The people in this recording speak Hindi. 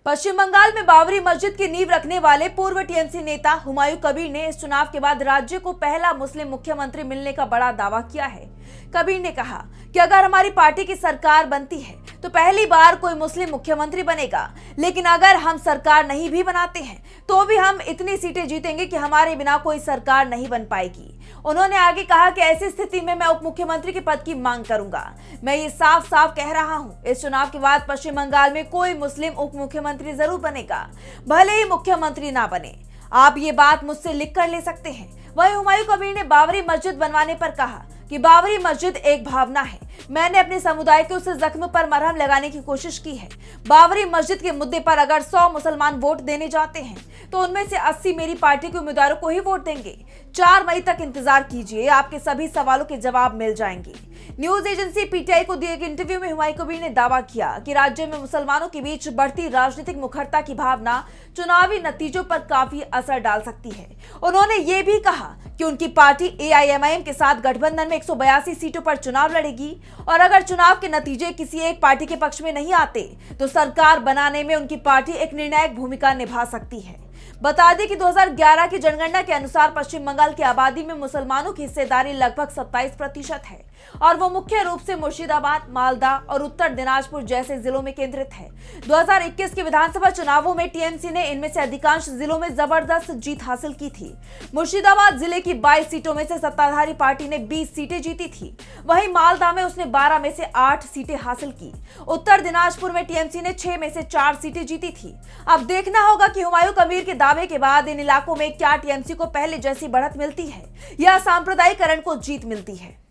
पश्चिम बंगाल में बाबरी मस्जिद की नींव रखने वाले पूर्व टीएमसी नेता हुमायूं कबीर ने इस चुनाव के बाद राज्य को पहला मुस्लिम मुख्यमंत्री मिलने का बड़ा दावा किया है। कबीर ने कहा कि अगर हमारी पार्टी की सरकार बनती है तो पहली बार कोई मुस्लिम मुख्यमंत्री बनेगा, लेकिन अगर हम सरकार नहीं भी बनाते हैं तो भी हम इतनी सीटें जीतेंगे कि हमारे बिना कोई सरकार नहीं बन पाएगी। उन्होंने आगे कहा कि ऐसी स्थिति में मैं उप मुख्यमंत्री के पद की मांग करूंगा। मैं ये साफ साफ कह रहा हूं, इस चुनाव के बाद पश्चिम बंगाल में कोई मुस्लिम उप मुख्यमंत्री जरूर बनेगा, भले ही मुख्यमंत्री ना बने। आप ये बात मुझसे लिख कर ले सकते हैं। वहीं हुमायूं कबीर ने बाबरी मस्जिद बनवाने पर कहा कि बाबरी मस्जिद एक भावना है। मैंने अपने समुदाय के उस जख्म पर मरहम लगाने की कोशिश की है। बाबरी मस्जिद के मुद्दे पर अगर 100 मुसलमान वोट देने जाते हैं तो उनमें से 80 मेरी पार्टी के उम्मीदवारों को ही वोट देंगे। 4 मई तक इंतजार कीजिए, आपके सभी सवालों के जवाब मिल जाएंगे। न्यूज एजेंसी पीटीआई को दिए एक इंटरव्यू में हुमायूं कबीर ने दावा किया कि राज्य में मुसलमानों के बीच बढ़ती राजनीतिक मुखरता की भावना चुनावी नतीजों पर काफी असर डाल सकती है। उन्होंने ये भी कहा कि उनकी पार्टी एआईएमआईएम के साथ गठबंधन में 182 सीटों पर चुनाव लड़ेगी और अगर चुनाव के नतीजे किसी एक पार्टी के पक्ष में नहीं आते तो सरकार बनाने में उनकी पार्टी एक निर्णायक भूमिका निभा सकती है। बता दें कि 2011 की जनगणना के अनुसार पश्चिम बंगाल की आबादी में मुसलमानों की हिस्सेदारी लगभग 27% है और वो मुख्य रूप से मुर्शिदाबाद, मालदा और उत्तर दिनाजपुर जैसे जिलों में केंद्रित है। 2021 के विधानसभा चुनावों में टीएमसी ने इनमें से अधिकांश जिलों में जबरदस्त जीत हासिल की थी। मुर्शिदाबाद जिले की 22 सीटों में से सत्ताधारी पार्टी ने 20 सीटें जीती थी। वहीं मालदा में उसने 12 में से 8 सीटें हासिल की। उत्तर दिनाजपुर में टीएमसी ने 6 में से 4 सीटें जीती थी। अब देखना होगा कि हुमायूं कबीर के दावे के बाद इन इलाकों में क्या टीएमसी को पहले जैसी बढ़त मिलती है या सांप्रदायिकरण को जीत मिलती है।